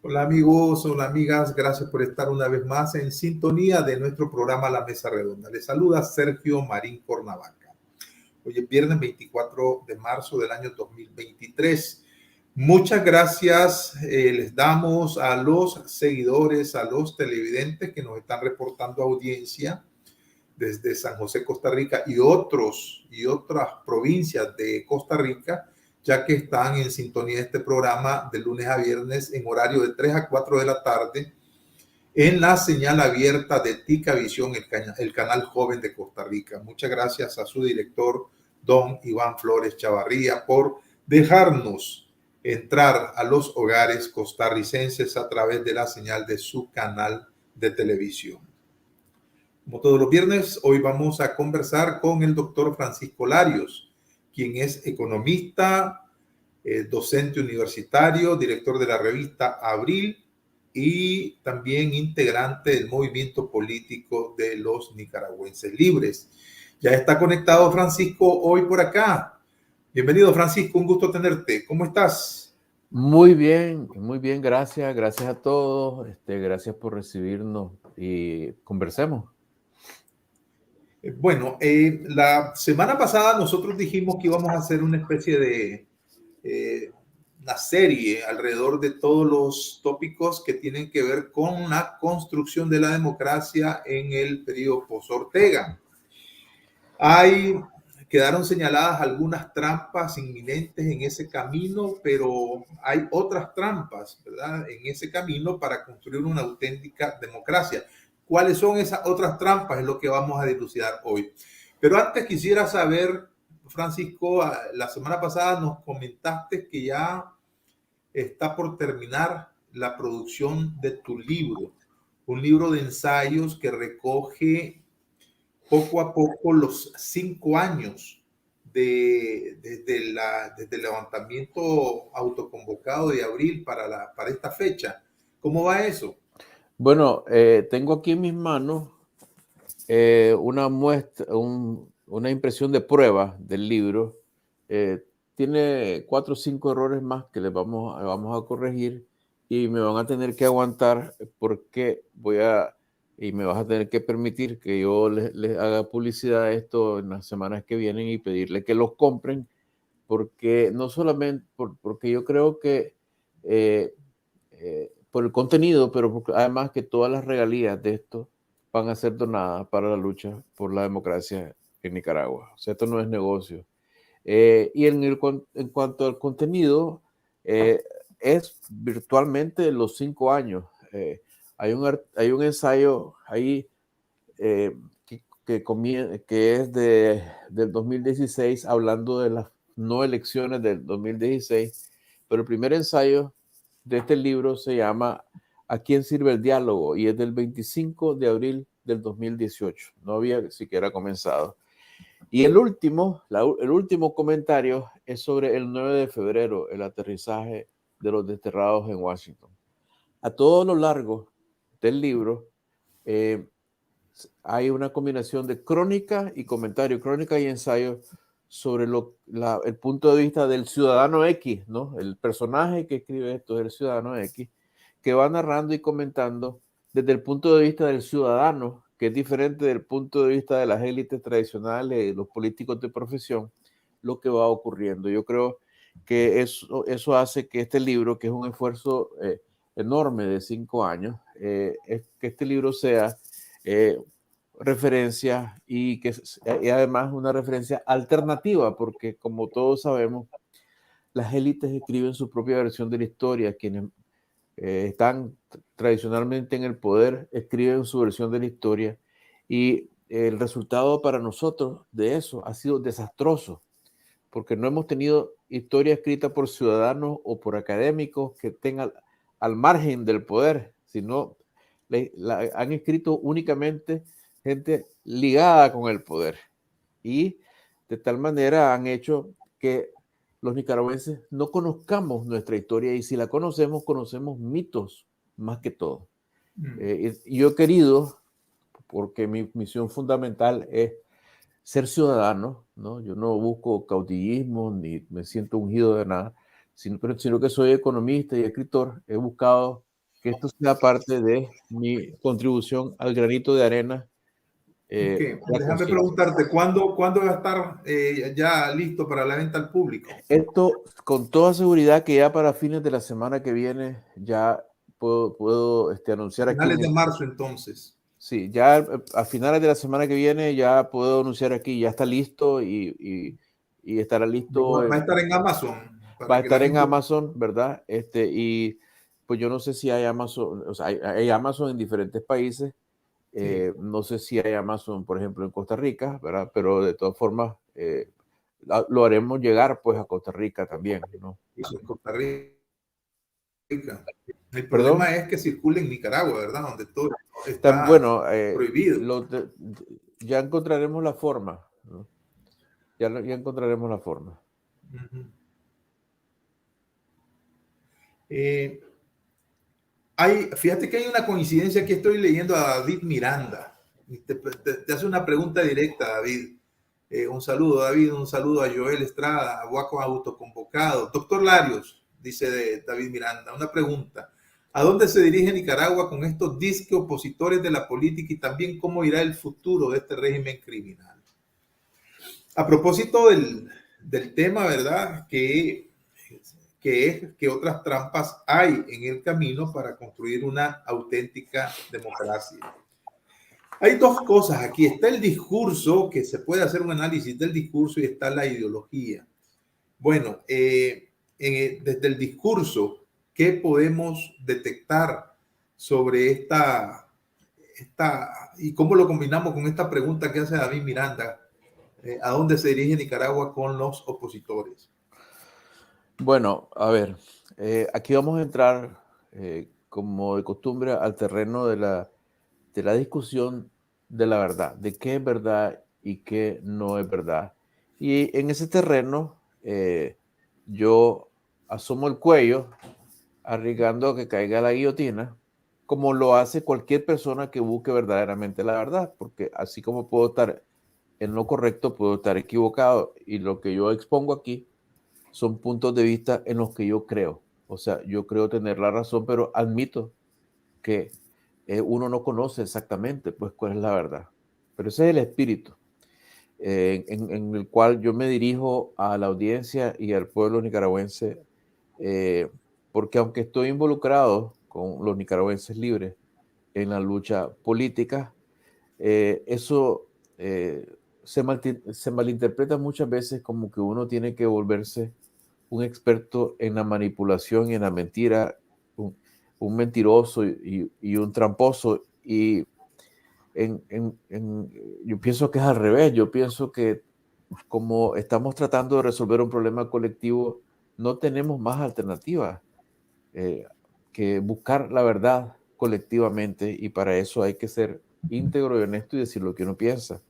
Hola amigos, hola amigas, gracias por estar una vez más en sintonía de nuestro programa La Mesa Redonda. Les saluda Sergio Marín Cornavaca. Hoy es viernes 24 de marzo del año 2023. Muchas gracias les damos a los seguidores, a los televidentes que nos están reportando audiencia desde San José, Costa Rica y otras provincias de Costa Rica, ya que están en sintonía de este programa de lunes a viernes en horario de 3 a 4 de la tarde en la señal abierta de Tica Visión, el canal joven de Costa Rica. Muchas gracias a su director, don Iván Flores Chavarría, por dejarnos entrar a los hogares costarricenses a través de la señal de su canal de televisión. Como todos los viernes, hoy vamos a conversar con el doctor Francisco Larios, quien es economista, docente universitario, director de la revista Abril y también integrante del movimiento político de los nicaragüenses libres. Ya está conectado Francisco hoy por acá. Bienvenido Francisco, un gusto tenerte. ¿Cómo estás? Muy bien, gracias. Gracias a todos. Gracias por recibirnos y conversemos. Bueno, la semana pasada nosotros dijimos que íbamos a hacer una especie de una serie alrededor de todos los tópicos que tienen que ver con la construcción de la democracia en el periodo post-Ortega. Quedaron señaladas algunas trampas inminentes en ese camino, pero hay otras trampas, ¿verdad? En ese camino para construir una auténtica democracia. ¿Cuáles son esas otras trampas? Es lo que vamos a dilucidar hoy. Pero antes quisiera saber, Francisco, la semana pasada nos comentaste que ya está por terminar la producción de tu libro, un libro de ensayos que recoge poco a poco los 5 años desde el levantamiento autoconvocado de abril para esta fecha. ¿Cómo va eso? Bueno, tengo aquí en mis manos una muestra, una impresión de prueba del libro. Tiene 4 o 5 errores más que les vamos a corregir y me van a tener que aguantar porque y me vas a tener que permitir que yo les haga publicidad a esto en las semanas que vienen y pedirle que los compren, porque no solamente porque yo creo que por el contenido, pero porque además que todas las regalías de esto van a ser donadas para la lucha por la democracia en Nicaragua. O sea, esto no es negocio. Y en cuanto al contenido, es virtualmente los 5 años. Hay un ensayo ahí que es del 2016, hablando de las no elecciones del 2016, pero el primer ensayo de este libro se llama ¿A quién sirve el diálogo? Y es del 25 de abril del 2018. No había siquiera comenzado. Y el último comentario es sobre el 9 de febrero, el aterrizaje de los desterrados en Washington. A todo lo largo del libro hay una combinación de crónica y comentario, crónica y ensayo sobre el punto de vista del ciudadano X, ¿no? El personaje que escribe esto es el ciudadano X, que va narrando y comentando desde el punto de vista del ciudadano, que es diferente del punto de vista de las élites tradicionales, los políticos de profesión, lo que va ocurriendo. Yo creo que eso hace que este libro, que es un esfuerzo enorme de 5 años, es que este libro sea referencia y además una referencia alternativa, porque como todos sabemos, las élites escriben su propia versión de la historia. Quienes están tradicionalmente en el poder escriben su versión de la historia, y el resultado para nosotros de eso ha sido desastroso, porque no hemos tenido historia escrita por ciudadanos o por académicos que tengan al margen del poder, sino han escrito únicamente gente ligada con el poder, y de tal manera han hecho que los nicaragüenses no conozcamos nuestra historia, y si la conocemos, conocemos mitos más que todo. Y yo he querido, porque mi misión fundamental es ser ciudadano, ¿no? Yo no busco caudillismo ni me siento ungido de nada, sino que soy economista y escritor. He buscado que esto sea parte de mi contribución al granito de arena. Okay. Déjame preguntarte, ¿cuándo va a estar ya listo para la venta al público? Esto, con toda seguridad, que ya para fines de la semana que viene ya puedo anunciar aquí. Finales de marzo, entonces. Sí, ya a finales de la semana que viene ya puedo anunciar aquí, ya está listo y estará listo. Va a estar en Amazon. Va a estar en Amazon, ¿verdad? Y pues yo no sé si hay Amazon, o sea, hay Amazon en diferentes países. Sí. No sé si hay Amazon, por ejemplo, en Costa Rica, ¿verdad? Pero de todas formas, lo haremos llegar pues a Costa Rica también, ¿no? Eso, en Costa Rica. El problema es que circula en Nicaragua, ¿verdad? Donde todo está prohibido. Ya encontraremos la forma, ¿no? Ya encontraremos la forma. Fíjate que hay una coincidencia. Aquí estoy leyendo a David Miranda. Te hace una pregunta directa, David. Un saludo, David. Un saludo a Joel Estrada, a Guaco Autoconvocado. Doctor Larios, dice David Miranda, una pregunta. ¿A dónde se dirige Nicaragua con estos disque opositores de la política y también cómo irá el futuro de este régimen criminal? A propósito del tema, ¿verdad? Que otras trampas hay en el camino para construir una auténtica democracia. Hay dos cosas aquí. Está el discurso, que se puede hacer un análisis del discurso, y está la ideología. Bueno, desde el discurso, ¿qué podemos detectar sobre esta y cómo lo combinamos con esta pregunta que hace David Miranda? ¿A dónde se dirige Nicaragua con los opositores? Bueno, a ver, aquí vamos a entrar, como de costumbre, al terreno de la discusión de la verdad, de qué es verdad y qué no es verdad. Y en ese terreno, yo asomo el cuello, arriesgando a que caiga la guillotina, como lo hace cualquier persona que busque verdaderamente la verdad, porque así como puedo estar en lo correcto, puedo estar equivocado, y lo que yo expongo aquí son puntos de vista en los que yo creo. O sea, yo creo tener la razón, pero admito que uno no conoce exactamente pues cuál es la verdad. Pero ese es el espíritu en el cual yo me dirijo a la audiencia y al pueblo nicaragüense, porque aunque estoy involucrado con los nicaragüenses libres en la lucha política, eso se malinterpreta muchas veces como que uno tiene que volverse un experto en la manipulación y en la mentira, un mentiroso y un tramposo. Y yo pienso que es al revés. Yo pienso que como estamos tratando de resolver un problema colectivo, no tenemos más alternativas que buscar la verdad colectivamente, y para eso hay que ser íntegro y honesto y decir lo que uno piensa.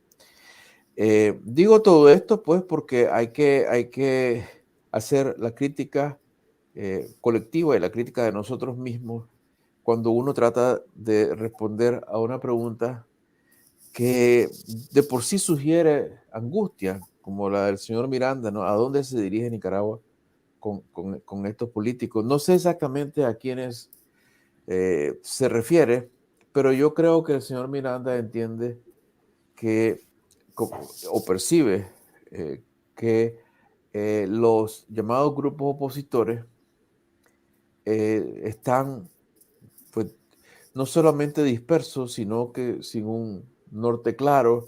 Digo todo esto pues porque hay que hacer la crítica colectiva y la crítica de nosotros mismos cuando uno trata de responder a una pregunta que de por sí sugiere angustia, como la del señor Miranda, ¿no? ¿A dónde se dirige Nicaragua con estos políticos? No sé exactamente a quiénes se refiere, pero yo creo que el señor Miranda entiende que, o percibe que los llamados grupos opositores están, pues, no solamente dispersos, sino que sin un norte claro,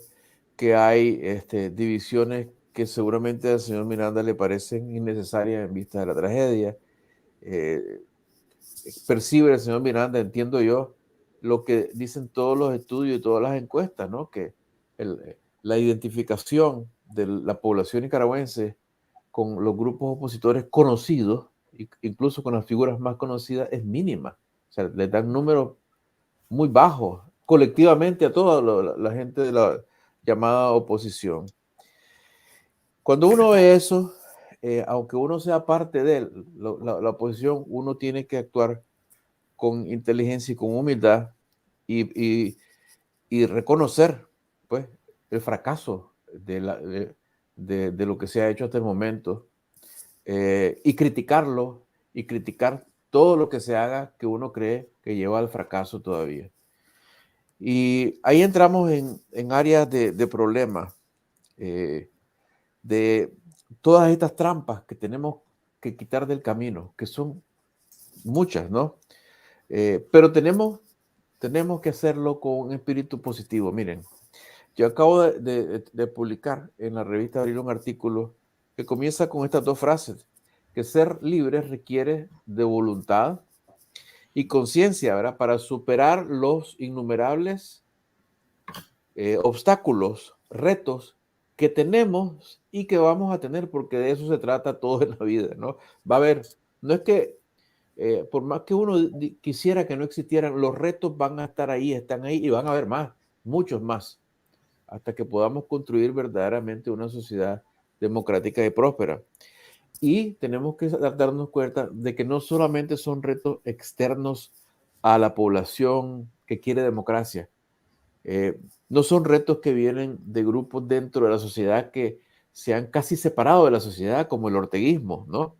que hay divisiones que seguramente al señor Miranda le parecen innecesarias en vista de la tragedia. Percibe el señor Miranda, entiendo yo, lo que dicen todos los estudios y todas las encuestas, ¿no? Que la identificación de la población nicaragüense con los grupos opositores conocidos, incluso con las figuras más conocidas, es mínima. O sea, le dan números muy bajos colectivamente a toda la gente de la llamada oposición. Cuando uno ve eso, aunque uno sea parte de él, la oposición, uno tiene que actuar con inteligencia y con humildad y reconocer pues el fracaso de lo que se ha hecho hasta el momento, y criticarlo y criticar todo lo que se haga que uno cree que lleva al fracaso todavía. Y ahí entramos en áreas de problemas, de todas estas trampas que tenemos que quitar del camino, que son muchas, ¿no? Pero tenemos que hacerlo con un espíritu positivo. Miren, yo acabo de publicar en la revista Abril un artículo que comienza con estas dos frases, que ser libre requiere de voluntad y conciencia, ¿verdad? Para superar los innumerables obstáculos, retos que tenemos y que vamos a tener, porque de eso se trata todo en la vida, ¿no? Va a haber, no es que por más que uno quisiera que no existieran, los retos van a estar ahí, están ahí y van a haber más, muchos más, hasta que podamos construir verdaderamente una sociedad democrática y próspera. Y tenemos que darnos cuenta de que no solamente son retos externos a la población que quiere democracia, no son retos que vienen de grupos dentro de la sociedad que se han casi separado de la sociedad, como el orteguismo, ¿no?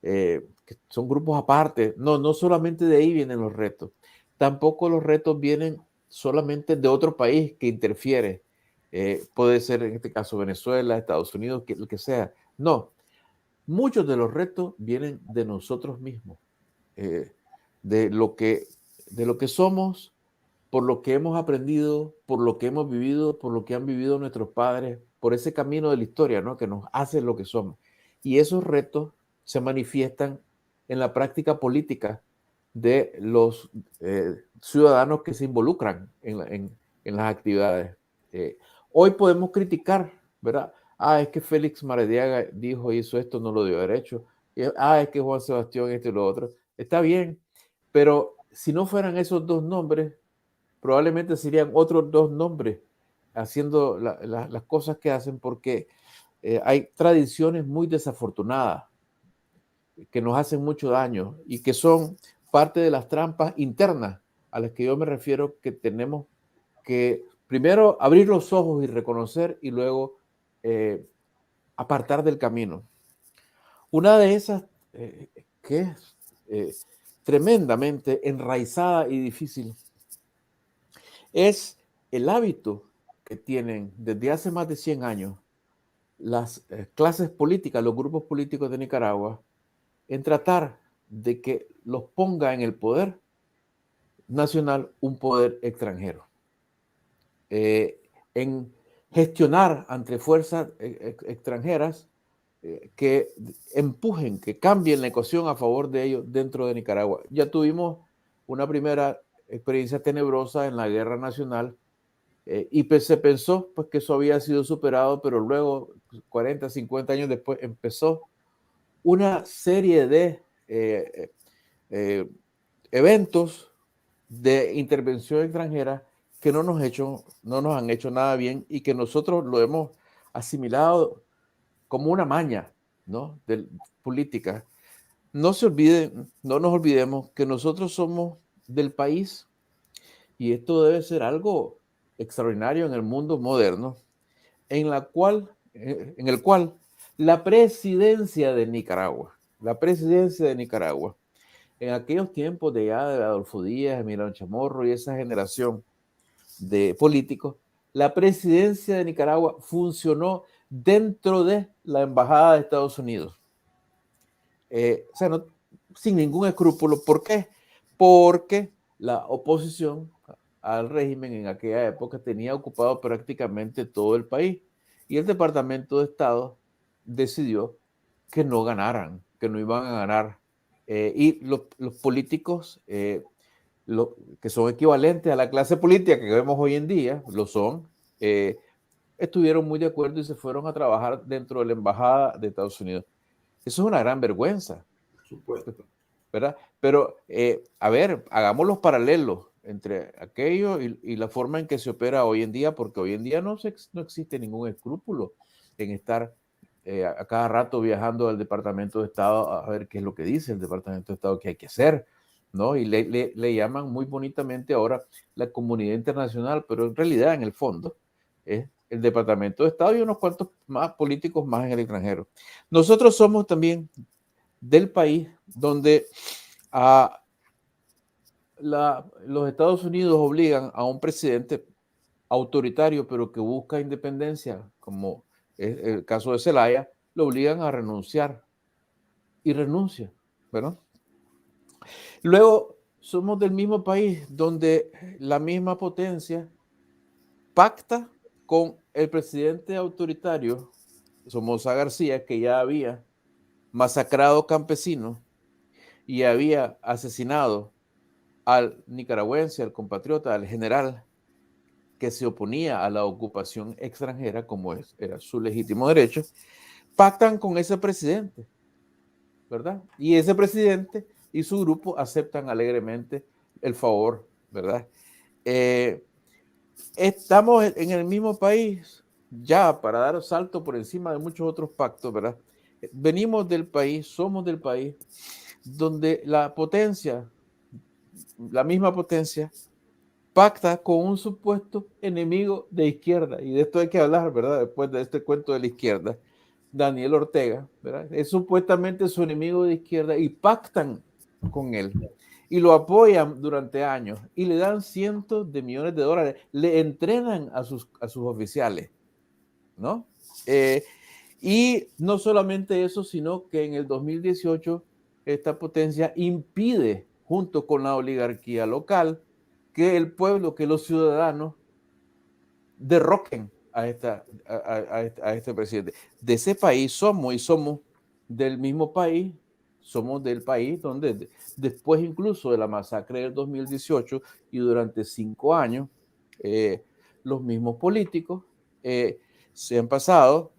Que son grupos aparte. No, no solamente de ahí vienen los retos. Tampoco los retos vienen solamente de otro país que interfiere. Puede ser en este caso Venezuela, Estados Unidos, lo que sea. No, muchos de los retos vienen de nosotros mismos, eh, de lo que somos, por lo que hemos aprendido, por lo que hemos vivido, por lo que han vivido nuestros padres, por ese camino de la historia, ¿no? Que nos hace lo que somos. Y esos retos se manifiestan en la práctica política de los ciudadanos que se involucran en las actividades. Hoy podemos criticar, ¿verdad? Es que Félix Maradiaga dijo, hizo esto, no lo debió haber hecho. Es que Juan Sebastián esto y lo otro. Está bien, pero si no fueran esos dos nombres, probablemente serían otros dos nombres haciendo las cosas que hacen, porque hay tradiciones muy desafortunadas que nos hacen mucho daño y que son parte de las trampas internas a las que yo me refiero, que tenemos que primero abrir los ojos y reconocer, y luego apartar del camino. Una de esas que es tremendamente enraizada y difícil es el hábito que tienen desde hace más de 100 años las clases políticas, los grupos políticos de Nicaragua, en tratar de que los ponga en el poder nacional un poder extranjero, en gestionar ante fuerzas extranjeras que empujen, que cambien la ecuación a favor de ellos dentro de Nicaragua. Ya tuvimos una primera experiencia tenebrosa en la guerra nacional, y se pensó pues, que eso había sido superado, pero luego, 40, 50 años después, empezó una serie de eventos de intervención extranjera que no nos han hecho nada bien, y que nosotros lo hemos asimilado como una maña, ¿no? Política. No nos olvidemos que nosotros somos del país, y esto debe ser algo extraordinario en el mundo moderno, en el cual la presidencia de Nicaragua, en aquellos tiempos de Adolfo Díaz, Emiliano Chamorro y esa generación de políticos, la presidencia de Nicaragua funcionó dentro de la embajada de Estados Unidos. Sin ningún escrúpulo. ¿Por qué? Porque la oposición al régimen en aquella época tenía ocupado prácticamente todo el país, y el Departamento de Estado decidió que no ganaran, que no iban a ganar, y los políticos que son equivalentes a la clase política que vemos hoy en día, lo son, estuvieron muy de acuerdo y se fueron a trabajar dentro de la embajada de Estados Unidos. Eso es una gran vergüenza. Por supuesto. ¿Verdad? Pero, a ver, hagamos los paralelos entre aquello y la forma en que se opera hoy en día, porque hoy en día no existe ningún escrúpulo en estar a cada rato viajando al Departamento de Estado a ver qué es lo que dice el Departamento de Estado que hay que hacer, ¿no? Y le llaman muy bonitamente ahora la comunidad internacional, pero en realidad, en el fondo, es el Departamento de Estado y unos cuantos más políticos más en el extranjero. Nosotros somos también del país donde los Estados Unidos obligan a un presidente autoritario, pero que busca independencia, como es el caso de Zelaya, lo obligan a renunciar y renuncia, ¿verdad? Luego somos del mismo país donde la misma potencia pacta con el presidente autoritario Somoza García, que ya había masacrado campesinos y había asesinado al nicaragüense, al compatriota, al general que se oponía a la ocupación extranjera, como era su legítimo derecho, pactan con ese presidente, ¿verdad? Y ese presidente y su grupo aceptan alegremente el favor, ¿verdad? Estamos en el mismo país, ya para dar salto por encima de muchos otros pactos, ¿verdad? Venimos del país, somos del país, donde la potencia, la misma potencia, pacta con un supuesto enemigo de izquierda. Y de esto hay que hablar, ¿verdad? Después de este cuento de la izquierda, Daniel Ortega, ¿verdad? Es supuestamente su enemigo de izquierda y pactan con él. Y lo apoyan durante años y le dan cientos de millones de dólares, le entrenan a sus oficiales, ¿no? Y no solamente eso, sino que en el 2018 esta potencia impide, junto con la oligarquía local, que el pueblo, que los ciudadanos derroquen a este presidente. De ese país somos, y somos del mismo país, somos del país donde después incluso de la masacre del 2018 y durante 5 años, los mismos políticos se han pasado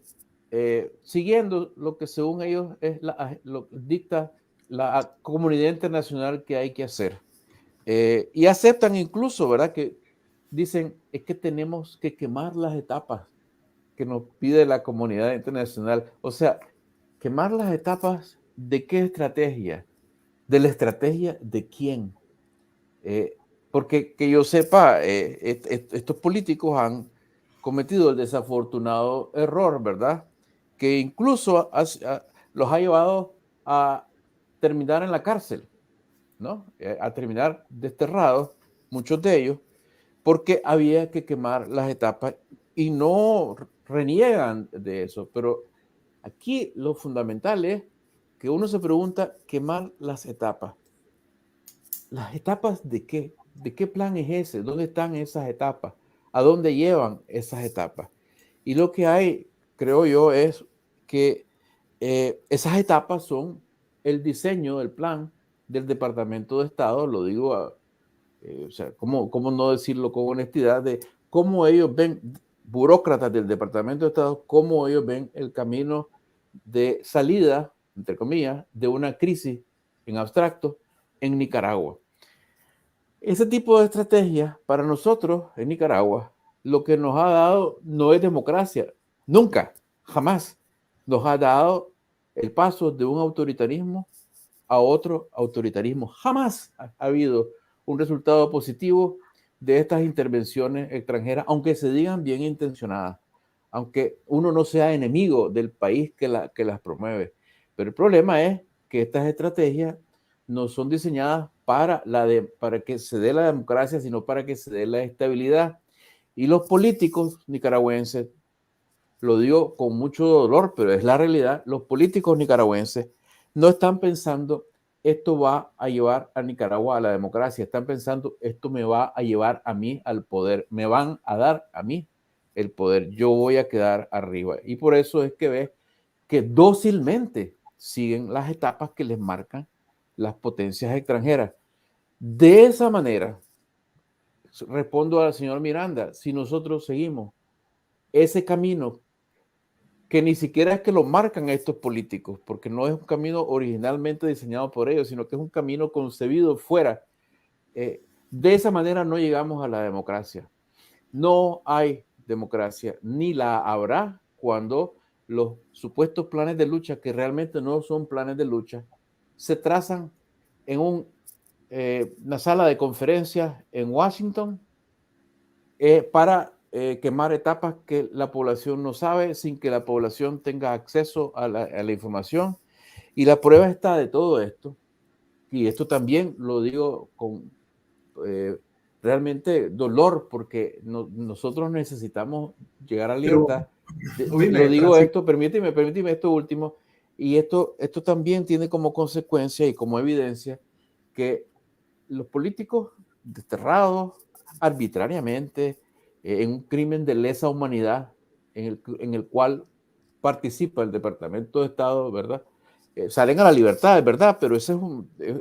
siguiendo lo que según ellos es lo que dicta la comunidad internacional que hay que hacer. Y aceptan incluso, ¿verdad? Que dicen, es que tenemos que quemar las etapas que nos pide la comunidad internacional. O sea, quemar las etapas de qué estrategia, de la estrategia de quién. Porque que yo sepa, estos políticos han cometido el desafortunado error, ¿verdad? Que incluso los ha llevado a terminar en la cárcel, ¿no? A terminar desterrados, muchos de ellos, porque había que quemar las etapas y no reniegan de eso. Pero aquí lo fundamental es que uno se pregunta, quemar las etapas. ¿Las etapas de qué? ¿De qué plan es ese? ¿Dónde están esas etapas? ¿A dónde llevan esas etapas? Y lo que hay, creo yo, es que esas etapas son el diseño del plan del Departamento de Estado, lo digo, o sea, ¿cómo no decirlo con honestidad? De cómo ellos ven, burócratas del Departamento de Estado, cómo ellos ven el camino de salida, entre comillas, de una crisis en abstracto en Nicaragua. Ese tipo de estrategia para nosotros en Nicaragua, lo que nos ha dado no es democracia, nunca, jamás nos ha dado el paso de un autoritarismo a otro autoritarismo. Jamás ha habido un resultado positivo de estas intervenciones extranjeras, aunque se digan bien intencionadas, aunque uno no sea enemigo del país que las promueve. Pero el problema es que estas estrategias no son diseñadas para que se dé la democracia, sino para que se dé la estabilidad. Y los políticos nicaragüenses, lo digo con mucho dolor, pero es la realidad, los políticos nicaragüenses no están pensando esto va a llevar a Nicaragua a la democracia, están pensando esto me va a llevar a mí al poder, me van a dar a mí el poder, yo voy a quedar arriba. Y por eso es que ves que dócilmente siguen las etapas que les marcan las potencias extranjeras. De esa manera, respondo al señor Miranda, si nosotros seguimos ese camino que ni siquiera es que lo marcan estos políticos, porque no es un camino originalmente diseñado por ellos, sino que es un camino concebido fuera. De esa manera no llegamos a la democracia. No hay democracia, ni la habrá cuando los supuestos planes de lucha, que realmente no son planes de lucha, se trazan en una sala de conferencias en Washington para quemar etapas que la población no sabe, sin que la población tenga acceso a la información. Y la prueba está de todo esto, y esto también lo digo con realmente dolor, porque nosotros necesitamos llegar a la Pero, libertad. Lo oíme, digo Francisco, esto, permíteme esto último, y esto también tiene como consecuencia y como evidencia que los políticos desterrados arbitrariamente en un crimen de lesa humanidad en el cual participa el Departamento de Estado, ¿verdad? Salen a la libertad, es verdad, pero ese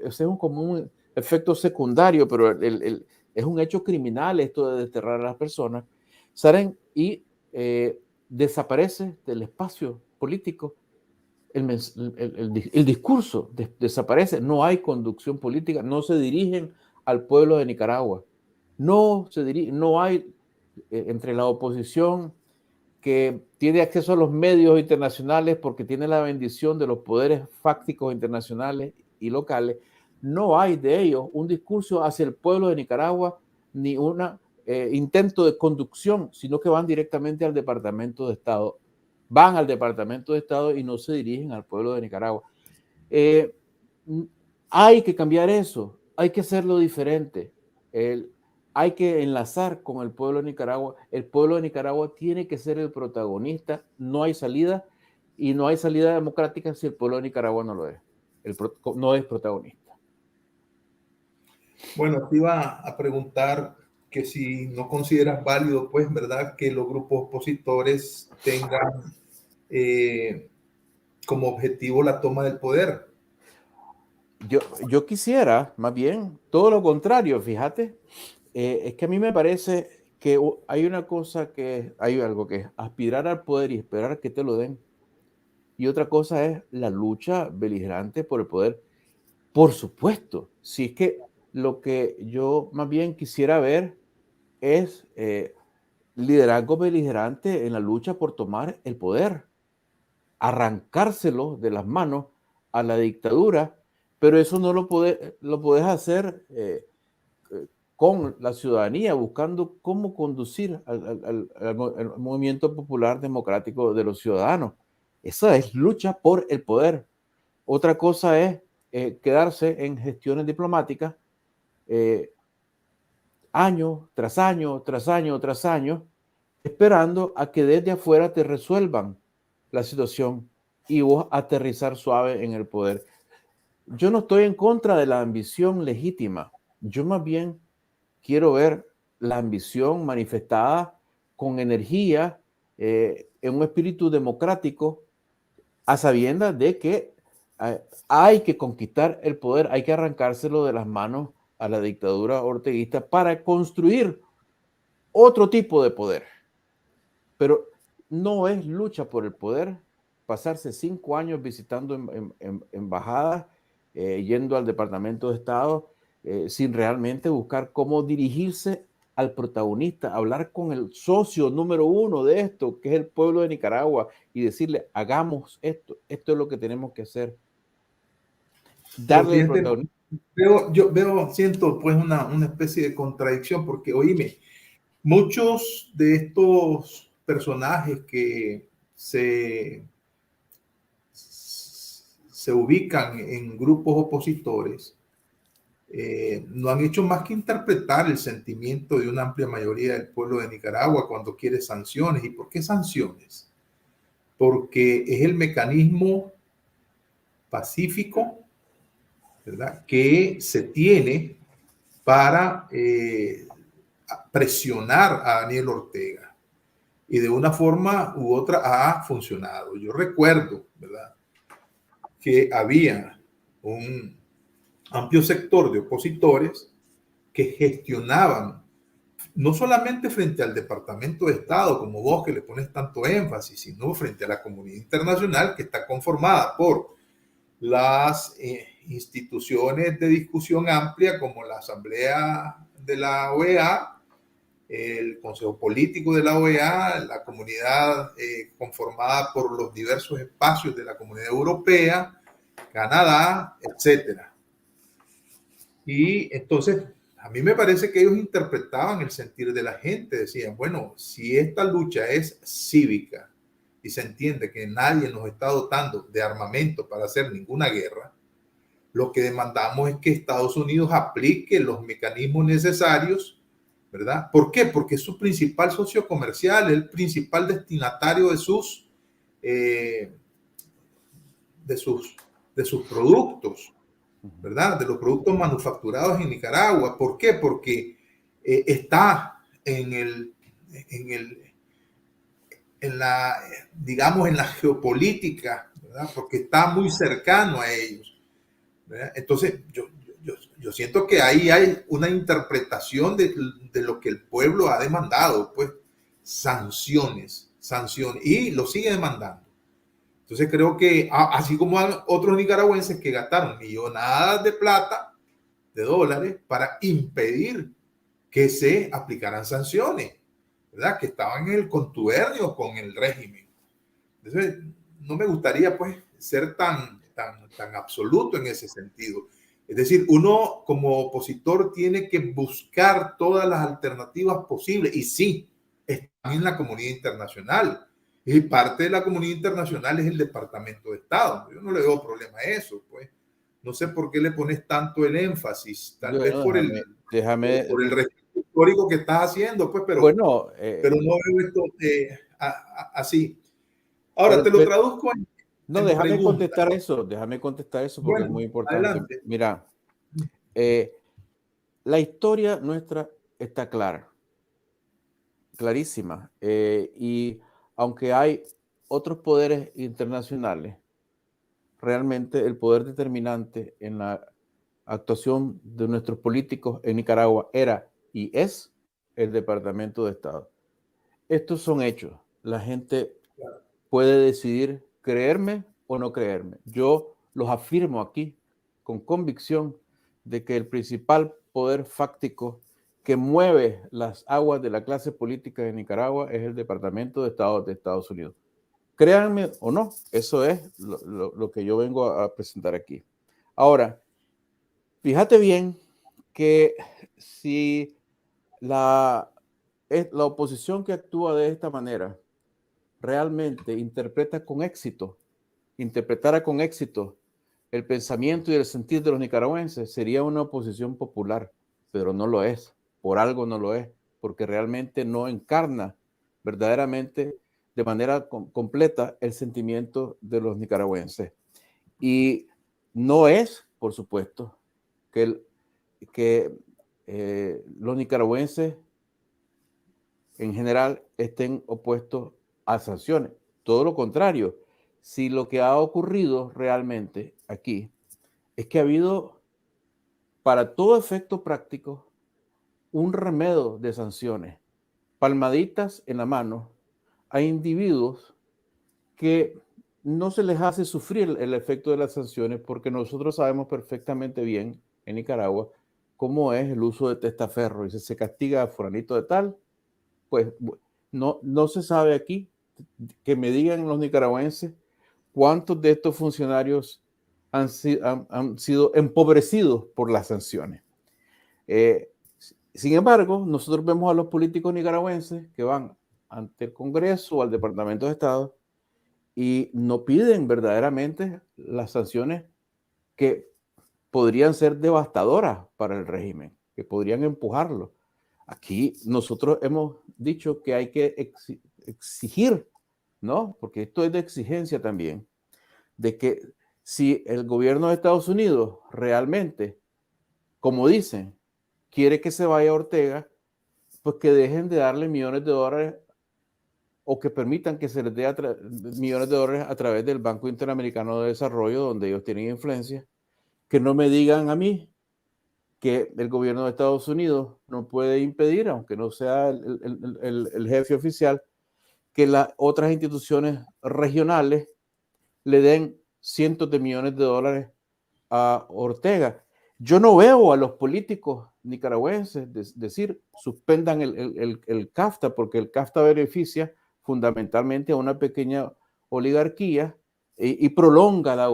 es un común efecto secundario, pero es un hecho criminal esto de desterrar a las personas. Salen y desaparece del espacio político el discurso desaparece, no hay conducción política, no se dirigen al pueblo de Nicaragua, no hay entre la oposición que tiene acceso a los medios internacionales porque tiene la bendición de los poderes fácticos internacionales y locales, no hay de ellos un discurso hacia el pueblo de Nicaragua ni un intento de conducción, sino que van directamente al Departamento de Estado. Van al Departamento de Estado y no se dirigen al pueblo de Nicaragua. Eh, hay que cambiar eso, hay que hacerlo diferente. Hay que enlazar con el pueblo de Nicaragua. El pueblo de Nicaragua tiene que ser el protagonista. No hay salida y no hay salida democrática si el pueblo de Nicaragua no lo es. No es protagonista. bueno, te iba a preguntar que si no consideras válido, pues, ¿verdad?, que los grupos opositores tengan como objetivo la toma del poder. Yo quisiera, más bien, todo lo contrario, fíjate. Es que a mí me parece que hay una cosa hay algo que es aspirar al poder y esperar que te lo den. Y otra cosa es la lucha beligerante por el poder. Por supuesto, si es que lo que yo más bien quisiera ver es liderazgo beligerante en la lucha por tomar el poder, arrancárselo de las manos a la dictadura, pero eso no lo puedes hacer con la ciudadanía, buscando cómo conducir al movimiento popular democrático de los ciudadanos. Esa es lucha por el poder. Otra cosa es quedarse en gestiones diplomáticas eh, año tras año, tras año, tras año, esperando a que desde afuera te resuelvan la situación y vos aterrizar suave en el poder. Yo no estoy en contra de la ambición legítima. Yo más bien quiero ver la ambición manifestada con energía, en un espíritu democrático, a sabiendas de que hay que conquistar el poder, hay que arrancárselo de las manos a la dictadura orteguista para construir otro tipo de poder. Pero no es lucha por el poder pasarse 5 años visitando embajadas, yendo al Departamento de Estado, sin realmente buscar cómo dirigirse al protagonista, hablar con el socio número uno de esto, que es el pueblo de Nicaragua, y decirle, hagamos esto es lo que tenemos que hacer. Pero Darle el fíjate, protagonismo. siento pues una especie de contradicción, porque oíme, muchos de estos personajes que se ubican en grupos opositores no han hecho más que interpretar el sentimiento de una amplia mayoría del pueblo de Nicaragua cuando quiere sanciones. ¿Y por qué sanciones? Porque es el mecanismo pacífico, ¿verdad?, que se tiene para presionar a Daniel Ortega. Y de una forma u otra ha funcionado. Yo recuerdo, ¿verdad?, que había un amplio sector de opositores que gestionaban no solamente frente al Departamento de Estado, como vos que le pones tanto énfasis, sino frente a la comunidad internacional que está conformada por las instituciones de discusión amplia como la Asamblea de la OEA, el Consejo Político de la OEA, la comunidad conformada por los diversos espacios de la Comunidad Europea, Canadá, etcétera. Y entonces, a mí me parece que ellos interpretaban el sentir de la gente, decían, bueno, si esta lucha es cívica y se entiende que nadie nos está dotando de armamento para hacer ninguna guerra, lo que demandamos es que Estados Unidos aplique los mecanismos necesarios, ¿verdad? ¿Por qué? Porque es su principal socio comercial, es el principal destinatario eh, de sus productos, ¿verdad? De los productos manufacturados en Nicaragua. ¿Por qué? Porque está digamos, en la geopolítica, ¿verdad? Porque está muy cercano a ellos, ¿verdad? Entonces, yo siento que ahí hay una interpretación de lo que el pueblo ha demandado, pues sanciones, y lo sigue demandando. Entonces creo que, así como hay otros nicaragüenses que gastaron millonadas de plata, de dólares, para impedir que se aplicaran sanciones, ¿verdad? Que estaban en el contubernio con el régimen. Entonces, no me gustaría, pues, ser tan absoluto en ese sentido. Es decir, uno como opositor tiene que buscar todas las alternativas posibles. Y sí, están en la comunidad internacional. Y parte de la comunidad internacional es el Departamento de Estado. Yo no le veo problema a eso, pues. No sé por qué le pones tanto el énfasis. Tal vez por el registro histórico que estás haciendo, pues, pero no veo esto así. Ahora te lo traduzco déjame contestar eso porque es muy importante. Adelante. Mira, la historia nuestra está clara, clarísima, y aunque hay otros poderes internacionales, realmente el poder determinante en la actuación de nuestros políticos en Nicaragua era y es el Departamento de Estado. Estos son hechos. La gente puede decidir creerme o no creerme. Yo los afirmo aquí con convicción de que el principal poder fáctico que mueve las aguas de la clase política de Nicaragua es el Departamento de Estado de Estados Unidos. Créanme o no, eso es lo que yo vengo a presentar aquí. Ahora, fíjate bien que si la oposición que actúa de esta manera realmente interpretara con éxito el pensamiento y el sentir de los nicaragüenses, sería una oposición popular, pero no lo es, por algo no lo es, porque realmente no encarna verdaderamente de manera completa el sentimiento de los nicaragüenses. Y no es, por supuesto, que los nicaragüenses en general estén opuestos a sanciones. Todo lo contrario. Si lo que ha ocurrido realmente aquí es que ha habido, para todo efecto práctico, un remedio de sanciones, palmaditas en la mano a individuos que no se les hace sufrir el efecto de las sanciones, porque nosotros sabemos perfectamente bien en Nicaragua cómo es el uso de testaferro. Y si se castiga a fulanito de tal, pues no se sabe aquí. Que me digan los nicaragüenses cuántos de estos funcionarios han sido empobrecidos por las sanciones. Sin embargo, nosotros vemos a los políticos nicaragüenses que van ante el Congreso o al Departamento de Estado y no piden verdaderamente las sanciones que podrían ser devastadoras para el régimen, que podrían empujarlo. Aquí nosotros hemos dicho que hay que exigir, ¿no? Porque esto es de exigencia también, de que si el gobierno de Estados Unidos realmente, como dicen, quiere que se vaya Ortega, pues que dejen de darle millones de dólares o que permitan que se les dé millones de dólares a través del Banco Interamericano de Desarrollo, donde ellos tienen influencia. Que no me digan a mí que el gobierno de Estados Unidos no puede impedir, aunque no sea el jefe oficial, que las otras instituciones regionales le den cientos de millones de dólares a Ortega. Yo no veo a los políticos nicaragüenses decir suspendan el CAFTA, porque el CAFTA beneficia fundamentalmente a una pequeña oligarquía y prolonga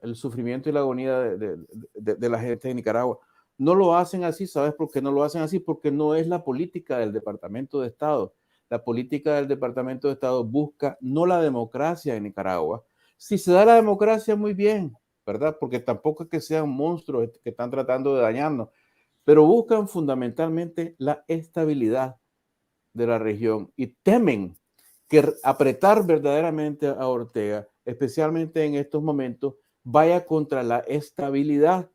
el sufrimiento y la agonía de la gente de Nicaragua. No lo hacen así, ¿sabes por qué no lo hacen así? Porque no es la política del Departamento de Estado. La política del Departamento de Estado busca no la democracia en Nicaragua. Si se da la democracia, muy bien, ¿verdad? Porque tampoco es que sean monstruos que están tratando de dañarnos, pero buscan fundamentalmente la estabilidad de la región y temen que apretar verdaderamente a Ortega, especialmente en estos momentos, vaya contra la estabilidad.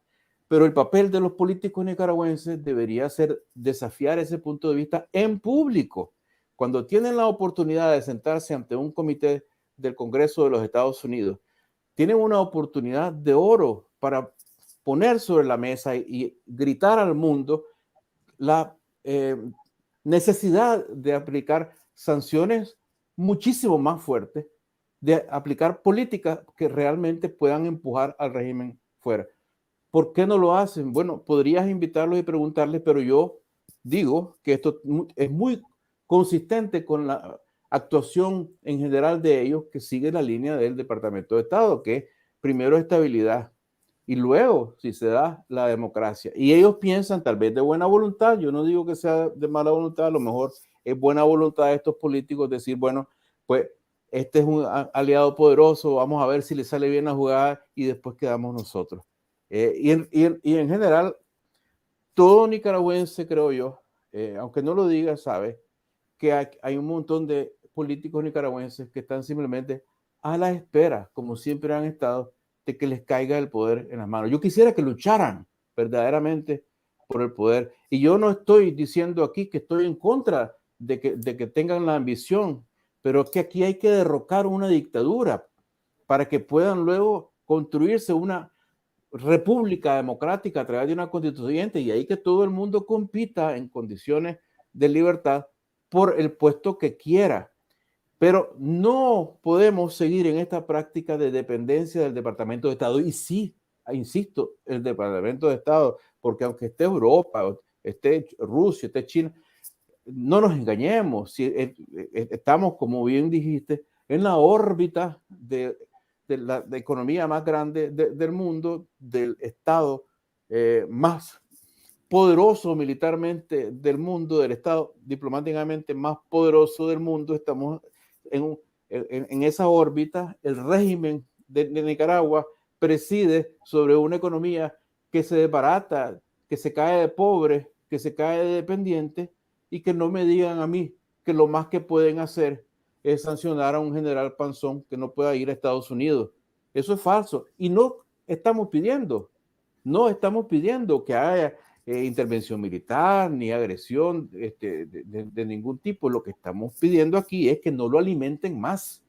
Pero el papel de los políticos nicaragüenses debería ser desafiar ese punto de vista en público. Cuando tienen la oportunidad de sentarse ante un comité del Congreso de los Estados Unidos, tienen una oportunidad de oro para poner sobre la mesa y gritar al mundo la necesidad de aplicar sanciones muchísimo más fuertes, de aplicar políticas que realmente puedan empujar al régimen fuera. ¿Por qué no lo hacen? Bueno, podrías invitarlos y preguntarles, pero yo digo que esto es muy consistente con la actuación en general de ellos, que sigue la línea del Departamento de Estado, que es primero estabilidad y luego, si se da, la democracia. Y ellos piensan tal vez de buena voluntad, yo no digo que sea de mala voluntad, a lo mejor es buena voluntad de estos políticos decir, bueno, pues este es un aliado poderoso, vamos a ver si le sale bien la jugada y después quedamos nosotros. Y en general, todo nicaragüense, creo yo, aunque no lo diga, sabe que hay un montón de políticos nicaragüenses que están simplemente a la espera, como siempre han estado, de que les caiga el poder en las manos. Yo quisiera que lucharan verdaderamente por el poder. Y yo no estoy diciendo aquí que estoy en contra de que tengan la ambición, pero es que aquí hay que derrocar una dictadura para que puedan luego construirse una república democrática a través de una constituyente y ahí que todo el mundo compita en condiciones de libertad por el puesto que quiera. Pero no podemos seguir en esta práctica de dependencia del Departamento de Estado. Y sí, insisto, el Departamento de Estado, porque aunque esté Europa, esté Rusia, esté China, no nos engañemos, si estamos, como bien dijiste, en la órbita de la economía más grande del mundo, del Estado más poderoso militarmente del mundo, del Estado diplomáticamente más poderoso del mundo. Estamos en esa órbita. El régimen de Nicaragua preside sobre una economía que se desbarata, que se cae de pobre, que se cae de dependiente, y que no me digan a mí que lo más que pueden hacer es sancionar a un general panzón que no pueda ir a Estados Unidos. Eso es falso. Y no estamos pidiendo que haya intervención militar ni agresión de ningún tipo. Lo que estamos pidiendo aquí es que no lo alimenten más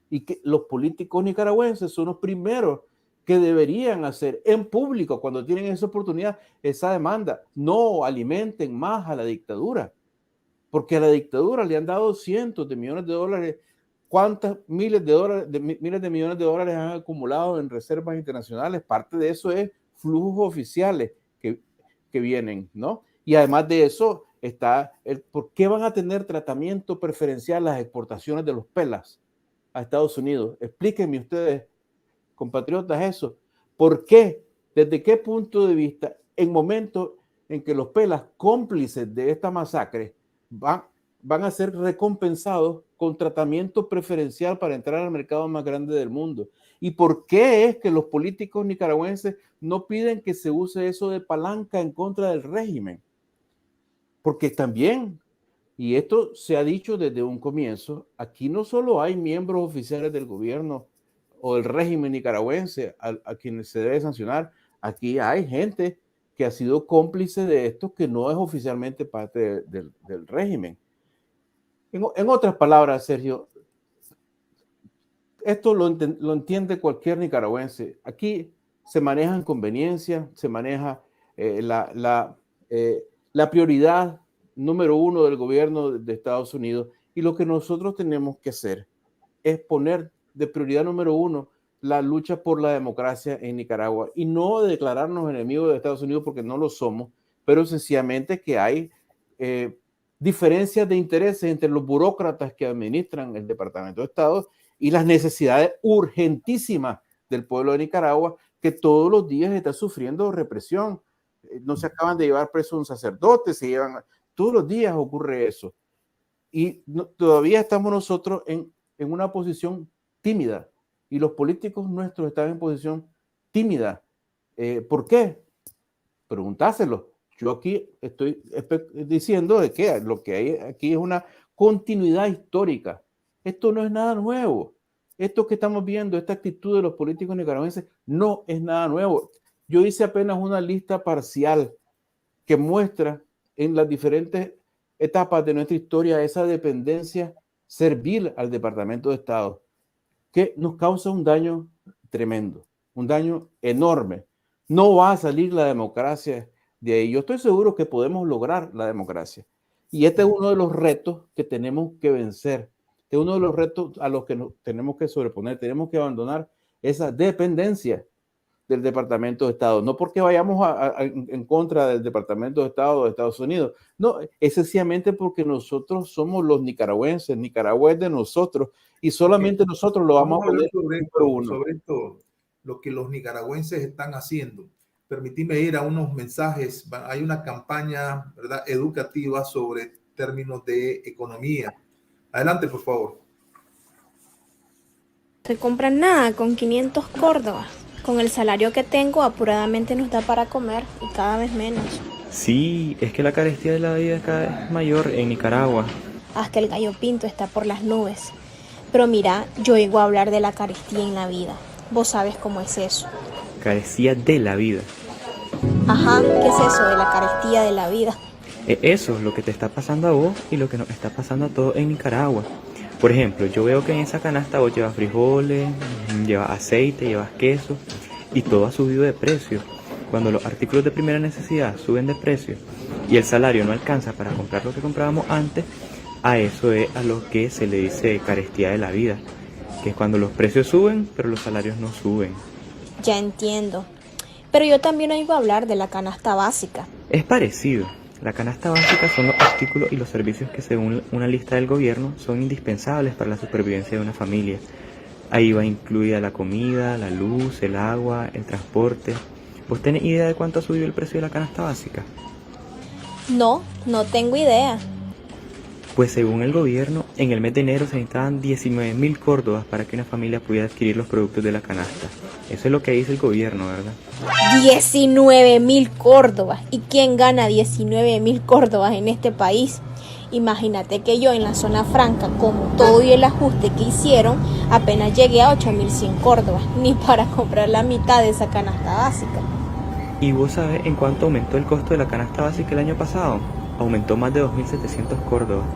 y que los políticos nicaragüenses son los primeros que deberían hacer en público cuando tienen esa oportunidad, esa demanda. No alimenten más a la dictadura, porque a la dictadura le han dado cientos de millones de dólares. ¿Cuántas miles de millones de dólares han acumulado en reservas internacionales? Parte de eso es flujos oficiales que vienen, ¿no? Y además de eso está el por qué van a tener tratamiento preferencial las exportaciones de los pelas a Estados Unidos. Explíquenme ustedes, compatriotas, eso. ¿Por qué? ¿Desde qué punto de vista, en momentos en que los pelas cómplices de esta masacre van a ser recompensados con tratamiento preferencial para entrar al mercado más grande del mundo? ¿Y por qué es que los políticos nicaragüenses no piden que se use eso de palanca en contra del régimen? Porque también, y esto se ha dicho desde un comienzo, aquí no solo hay miembros oficiales del gobierno o del régimen nicaragüense a quienes se debe sancionar, aquí hay gente que ha sido cómplice de esto que no es oficialmente parte del régimen. En otras palabras, Sergio, esto lo entiende cualquier nicaragüense. Aquí se manejan conveniencias, se maneja la prioridad número uno del gobierno de Estados Unidos, y lo que nosotros tenemos que hacer es poner de prioridad número uno la lucha por la democracia en Nicaragua y no declararnos enemigos de Estados Unidos, porque no lo somos, pero sencillamente que hay diferencias de intereses entre los burócratas que administran el Departamento de Estado y las necesidades urgentísimas del pueblo de Nicaragua, que todos los días está sufriendo represión. No se acaban de llevar preso un sacerdote, todos los días ocurre eso. Y todavía estamos nosotros en una posición tímida, y los políticos nuestros están en posición tímida. ¿Por qué? Preguntáselo. Yo aquí estoy diciendo de que lo que hay aquí es una continuidad histórica. Esto no es nada nuevo. Esto que estamos viendo, esta actitud de los políticos nicaragüenses, no es nada nuevo. Yo hice apenas una lista parcial que muestra en las diferentes etapas de nuestra historia esa dependencia servil al Departamento de Estado, que nos causa un daño tremendo, un daño enorme. No va a salir la democracia de ahí. Yo estoy seguro que podemos lograr la democracia. Y este es uno de los retos que tenemos que vencer. Este es uno de los retos a los que nos tenemos que sobreponer. Tenemos que abandonar esa dependencia del Departamento de Estado. No porque vayamos en contra del Departamento de Estado de Estados Unidos. No, es sencillamente porque nosotros somos los nicaragüenses. Nicaragua es de nosotros y solamente nosotros lo vamos a hablar poner sobre esto, lo que los nicaragüenses están haciendo. Permitime ir a unos mensajes. Hay una campaña, ¿verdad?, educativa sobre términos de economía. Adelante, por favor. No se compra nada con 500 córdobas. Con el salario que tengo, apuradamente nos da para comer y cada vez menos. Sí, es que la carestía de la vida es cada vez mayor en Nicaragua. Hasta el gallo pinto está por las nubes. Pero mira, yo oigo hablar de la carestía en la vida. Vos sabes cómo es eso. Carestía de la vida. Ajá, ¿qué es eso de la carestía de la vida? Eso es lo que te está pasando a vos y lo que nos está pasando a todos en Nicaragua. Por ejemplo, yo veo que en esa canasta vos llevas frijoles, llevas aceite, llevas queso y todo ha subido de precio. Cuando los artículos de primera necesidad suben de precio y el salario no alcanza para comprar lo que comprábamos antes, a eso es a lo que se le dice carestía de la vida, que es cuando los precios suben pero los salarios no suben. Ya entiendo. Pero yo también oigo hablar de la canasta básica. Es parecido. La canasta básica son los artículos y los servicios que según una lista del gobierno son indispensables para la supervivencia de una familia. Ahí va incluida la comida, la luz, el agua, el transporte. ¿Vos tenés idea de cuánto ha subido el precio de la canasta básica? No, no tengo idea. Pues según el gobierno, en el mes de enero se necesitaban 19.000 córdobas para que una familia pudiera adquirir los productos de la canasta. Eso es lo que dice el gobierno, ¿verdad? 19.000 córdobas. ¿Y quién gana 19.000 córdobas en este país? Imagínate que yo en la zona franca, con todo y el ajuste que hicieron, apenas llegué a 8.100 córdobas, ni para comprar la mitad de esa canasta básica. ¿Y vos sabés en cuánto aumentó el costo de la canasta básica el año pasado? Aumentó más de 2.700 córdobas.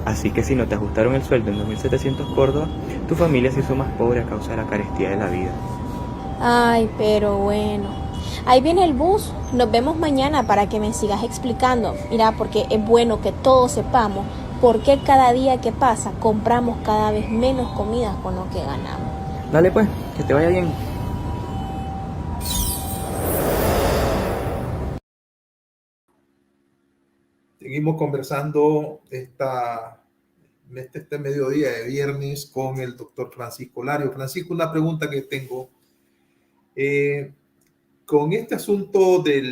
Así que si no te ajustaron el sueldo en 2.700 córdobas, tu familia se hizo más pobre a causa de la carestía de la vida. Ay, pero bueno. Ahí viene el bus. Nos vemos mañana para que me sigas explicando. Mira, porque es bueno que todos sepamos por qué cada día que pasa compramos cada vez menos comida con lo que ganamos. Dale pues, que te vaya bien. Seguimos conversando este mediodía de viernes con el doctor Francisco Lario. Francisco, una pregunta que tengo. Con este asunto de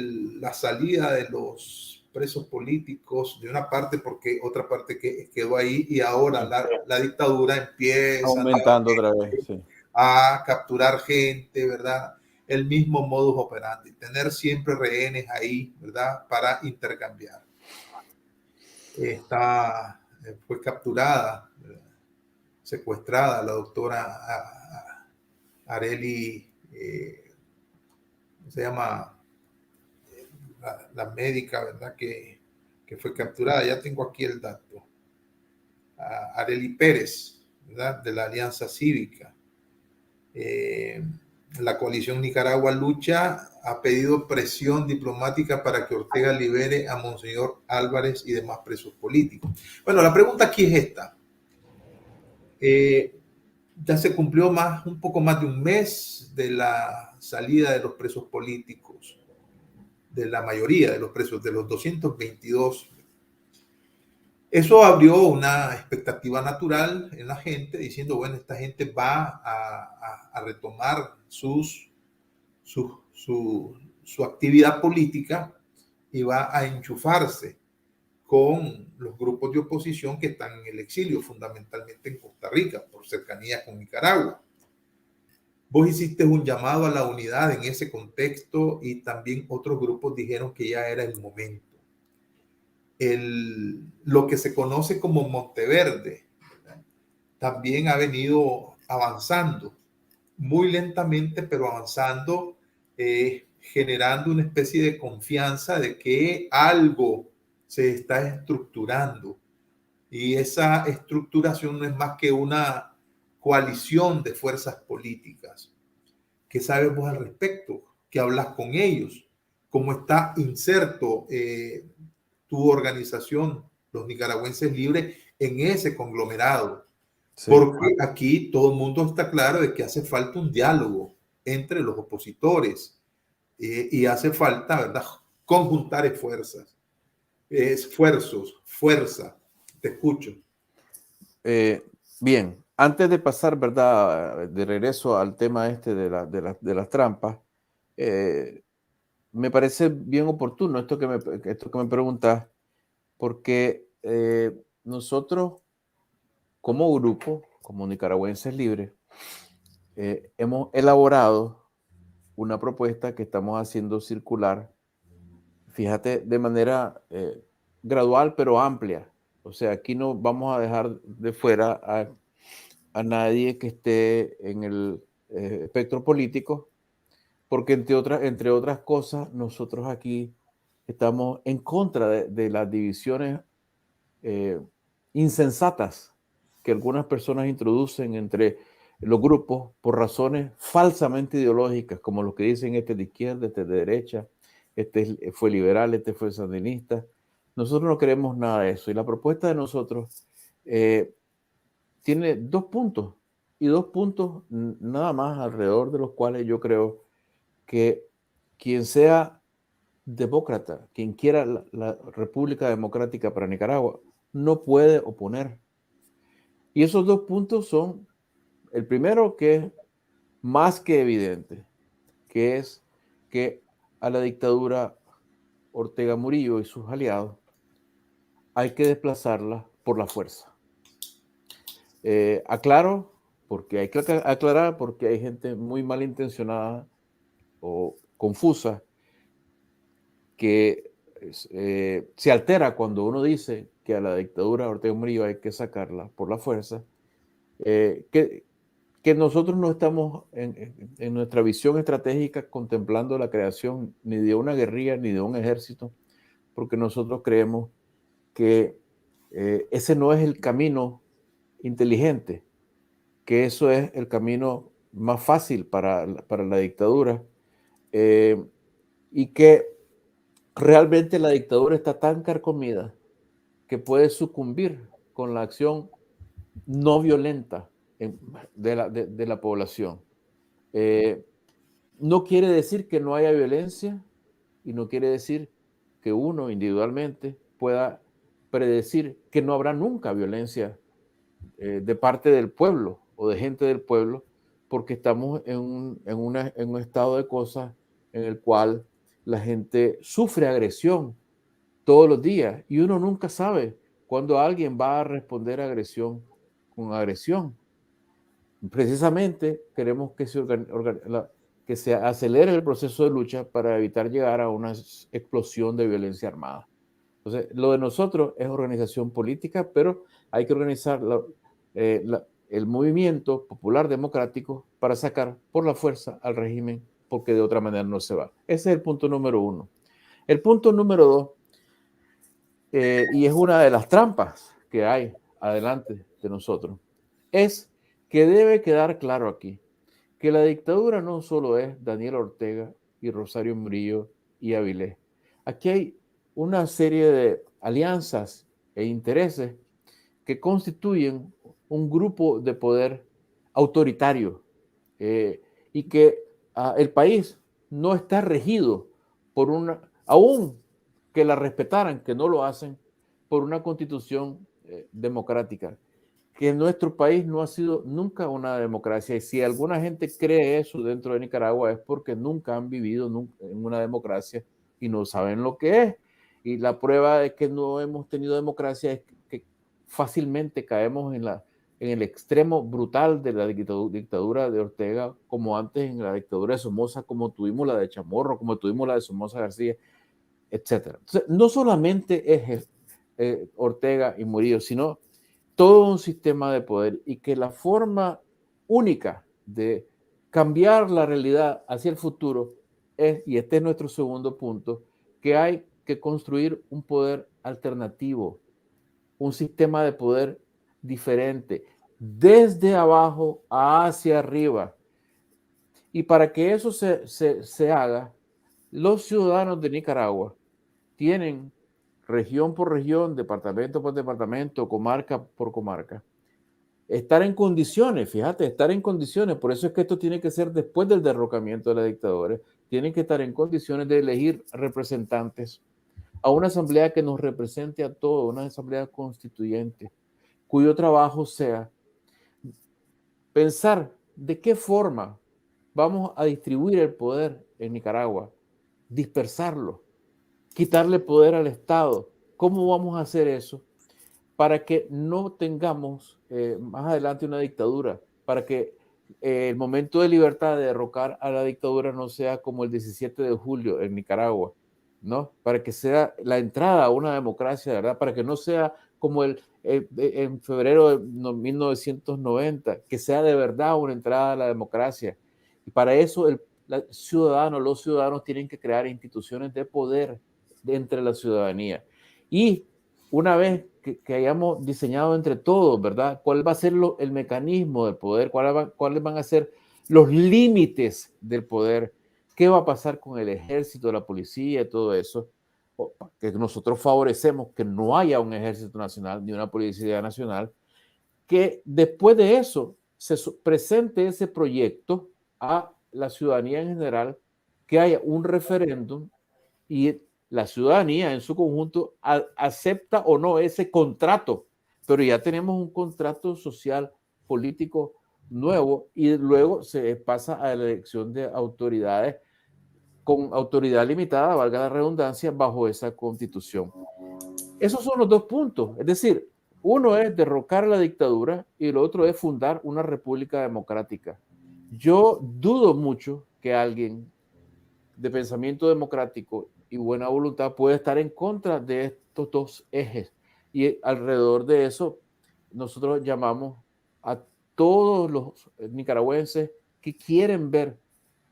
la salida de los presos políticos, de una parte, porque otra parte que quedó ahí, y ahora la dictadura empieza aumentando otra vez, sí, a capturar gente, ¿verdad? El mismo modus operandi, tener siempre rehenes ahí, ¿verdad? Para intercambiar. Fue capturada, secuestrada la doctora Arely, se llama la médica, ¿verdad? Que fue capturada. Ya tengo aquí el dato. Arely Pérez, ¿verdad? De la Alianza Cívica. La coalición Nicaragua Lucha ha pedido presión diplomática para que Ortega libere a Monseñor Álvarez y demás presos políticos. Bueno, la pregunta aquí es esta. Ya se cumplió un poco más de un mes de la salida de los presos políticos, de la mayoría de los presos, de los 222. Eso abrió una expectativa natural en la gente, diciendo, bueno, esta gente va a retomar su actividad política y va a enchufarse con los grupos de oposición que están en el exilio, fundamentalmente en Costa Rica, por cercanía con Nicaragua. Vos hiciste un llamado a la unidad en ese contexto y también otros grupos dijeron que ya era el momento. Lo que se conoce como Monteverde, ¿verdad?, también ha venido avanzando, muy lentamente, pero avanzando, generando una especie de confianza de que algo se está estructurando. Y esa estructuración no es más que una coalición de fuerzas políticas. ¿Qué sabes vos al respecto? ¿Qué hablas con ellos? ¿Cómo está inserto tu organización, los nicaragüenses libres, en ese conglomerado? Sí. Porque aquí todo el mundo está claro de que hace falta un diálogo entre los opositores y hace falta, ¿verdad?, conjuntar esfuerzos, fuerza. Te escucho. Bien, antes de pasar, ¿verdad?, de regreso al tema este de las trampas, me parece bien oportuno esto que me preguntas, porque nosotros como grupo, como Nicaragüenses Libres, hemos elaborado una propuesta que estamos haciendo circular, fíjate, de manera gradual pero amplia. O sea, aquí no vamos a dejar de fuera a nadie que esté en el espectro político, porque entre otras cosas, nosotros aquí estamos en contra de las divisiones insensatas que algunas personas introducen entre los grupos por razones falsamente ideológicas, como los que dicen este es de izquierda, este es de derecha, este fue liberal, este fue sandinista. Nosotros no queremos nada de eso. Y la propuesta de nosotros tiene dos puntos, y dos puntos nada más alrededor de los cuales yo creo que quien sea demócrata, quien quiera la República Democrática para Nicaragua, no puede oponer. Y esos dos puntos son, el primero, que es más que evidente, que es que a la dictadura Ortega Murillo y sus aliados hay que desplazarla por la fuerza. Aclaro, porque hay que aclarar, porque hay gente muy malintencionada o confusa que se altera cuando uno dice que a la dictadura de Ortega Murillo hay que sacarla por la fuerza, que nosotros no estamos en nuestra visión estratégica contemplando la creación ni de una guerrilla ni de un ejército, porque nosotros creemos que ese no es el camino inteligente, que eso es el camino más fácil para la dictadura, y que realmente la dictadura está tan carcomida que puede sucumbir con la acción no violenta de la población. No quiere decir que no haya violencia y no quiere decir que uno individualmente pueda predecir que no habrá nunca violencia de parte del pueblo o de gente del pueblo, porque estamos en un estado de cosas en el cual la gente sufre agresión todos los días y uno nunca sabe cuándo alguien va a responder a agresión con agresión. Precisamente queremos que que se acelere el proceso de lucha para evitar llegar a una explosión de violencia armada. Entonces, lo de nosotros es organización política, pero hay que organizar el movimiento popular democrático para sacar por la fuerza al régimen, porque de otra manera no se va. Ese es el punto número uno. El punto número dos, y es una de las trampas que hay adelante de nosotros, es que debe quedar claro aquí que la dictadura no solo es Daniel Ortega y Rosario Murillo y Avilés. Aquí hay una serie de alianzas e intereses que constituyen un grupo de poder autoritario, y que el país no está regido por aún que la respetaran, que no lo hacen, por una constitución democrática, que nuestro país no ha sido nunca una democracia, y si alguna gente cree eso dentro de Nicaragua es porque nunca han vivido en una democracia y no saben lo que es. Y la prueba de que no hemos tenido democracia es que fácilmente caemos en el extremo brutal de la dictadura de Ortega, como antes en la dictadura de Somoza, como tuvimos la de Chamorro, como tuvimos la de Somoza García, etc. Entonces, no solamente es Ortega y Murillo, sino todo un sistema de poder, y que la forma única de cambiar la realidad hacia el futuro es, y este es nuestro segundo punto, que hay que construir un poder alternativo, un sistema de poder diferente, desde abajo hacia arriba. Y para que eso se haga, los ciudadanos de Nicaragua tienen, región por región, departamento por departamento, comarca por comarca, estar en condiciones, fíjate, estar en condiciones, por eso es que esto tiene que ser después del derrocamiento de la dictadura, tienen que estar en condiciones de elegir representantes a una asamblea que nos represente a todos, una asamblea constituyente, cuyo trabajo sea pensar de qué forma vamos a distribuir el poder en Nicaragua, dispersarlo, quitarle poder al Estado. ¿Cómo vamos a hacer eso para que no tengamos más adelante una dictadura? Para que el momento de libertad de derrocar a la dictadura no sea como el 17 de julio en Nicaragua, ¿no? Para que sea la entrada a una democracia, ¿verdad? Para que no sea como en febrero de 1990, que sea de verdad una entrada a la democracia. Y para eso los ciudadanos tienen que crear instituciones de poder entre la ciudadanía. Y una vez que hayamos diseñado entre todos, ¿verdad? ¿Cuál va a ser el mecanismo del poder? ¿Cuáles van a ser los límites del poder? ¿Qué va a pasar con el ejército, la policía, todo eso? Que nosotros favorecemos que no haya un ejército nacional ni una policía nacional, que después de eso se presente ese proyecto a la ciudadanía en general, que haya un referéndum y la ciudadanía en su conjunto acepta o no ese contrato, pero ya tenemos un contrato social político nuevo, y luego se pasa a la elección de autoridades con autoridad limitada, valga la redundancia, bajo esa constitución. Esos son los dos puntos, es decir, uno es derrocar la dictadura y el otro es fundar una república democrática. Yo dudo mucho que alguien de pensamiento democrático y buena voluntad puede estar en contra de estos dos ejes, y alrededor de eso nosotros llamamos a todos los nicaragüenses que quieren ver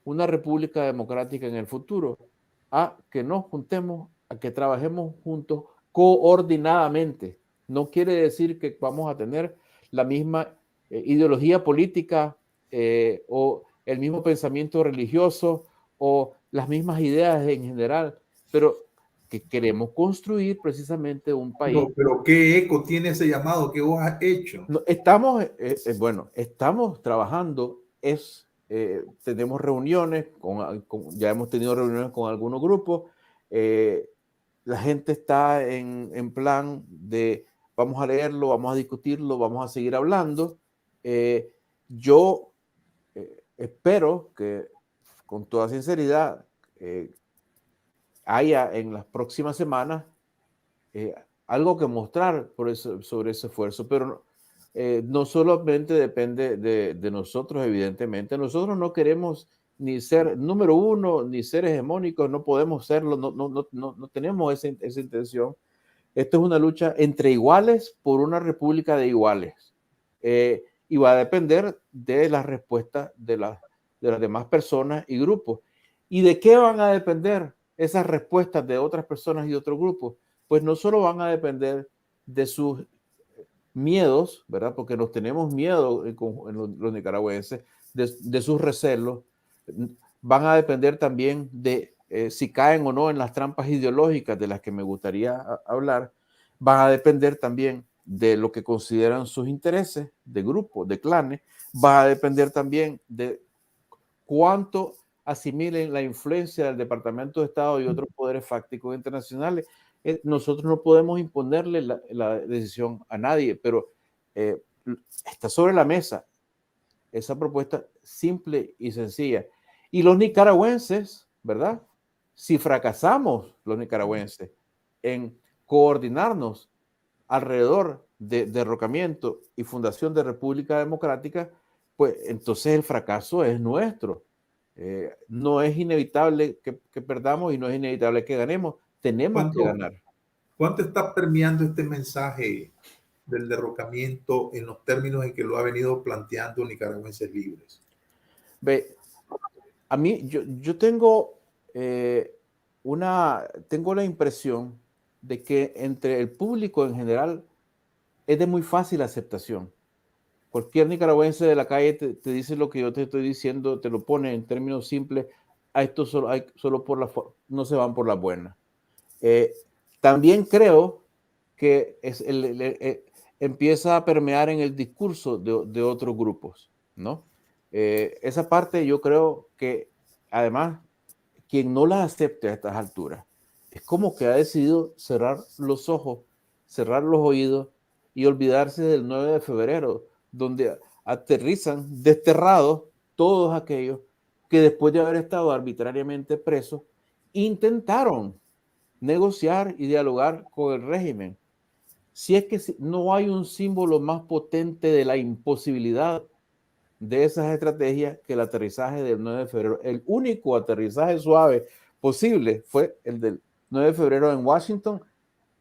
una república democrática en el futuro a que nos juntemos, a que trabajemos juntos coordinadamente. No quiere decir que vamos a tener la misma ideología política o el mismo pensamiento religioso o las mismas ideas en general, pero que queremos construir precisamente un país. Pero ¿qué eco tiene ese llamado que vos has hecho? Estamos trabajando, tenemos reuniones, ya hemos tenido reuniones con algunos grupos, la gente está en plan de vamos a leerlo, vamos a discutirlo, vamos a seguir hablando. Yo espero que con toda sinceridad haya en las próximas semanas algo que mostrar sobre ese esfuerzo, pero no solamente depende de nosotros, evidentemente. Nosotros no queremos ni ser número uno, ni ser hegemónicos, no podemos serlo, no tenemos esa intención. Esto es una lucha entre iguales por una república de iguales, y va a depender de la respuesta de las demás personas y grupos. ¿Y de qué van a depender esas respuestas de otras personas y otros grupos? Pues no solo van a depender de sus miedos, ¿verdad? Porque nos tenemos miedo en los nicaragüenses, de sus recelos. Van a depender también de si caen o no en las trampas ideológicas de las que me gustaría hablar. Van a depender también de lo que consideran sus intereses de grupos, de clanes. Va a depender también de cuánto asimilen la influencia del Departamento de Estado y otros poderes fácticos internacionales. Nosotros no podemos imponerle la decisión a nadie, pero está sobre la mesa esa propuesta simple y sencilla. Y los nicaragüenses, ¿verdad? Si fracasamos los nicaragüenses en coordinarnos alrededor de derrocamiento y fundación de República Democrática, pues entonces el fracaso es nuestro. No es inevitable que perdamos y no es inevitable que ganemos. Tenemos que ganar. ¿Cuánto está permeando este mensaje del derrocamiento en los términos en que lo ha venido planteando Nicaragüenses Libres? Ve, a mí, yo tengo, tengo la impresión de que entre el público en general es de muy fácil aceptación. Cualquier nicaragüense de la calle te dice lo que yo te estoy diciendo, te lo pone en términos simples. A esto solo por no se van por la buena. También creo que empieza a permear en el discurso de otros grupos, ¿no? Esa parte yo creo que además quien no la acepte a estas alturas es como que ha decidido cerrar los ojos, cerrar los oídos y olvidarse del 9 de febrero, donde aterrizan desterrados todos aquellos que después de haber estado arbitrariamente presos intentaron negociar y dialogar con el régimen. Si es que no hay un símbolo más potente de la imposibilidad de esas estrategias que el aterrizaje del 9 de febrero. El único aterrizaje suave posible fue el del 9 de febrero en Washington,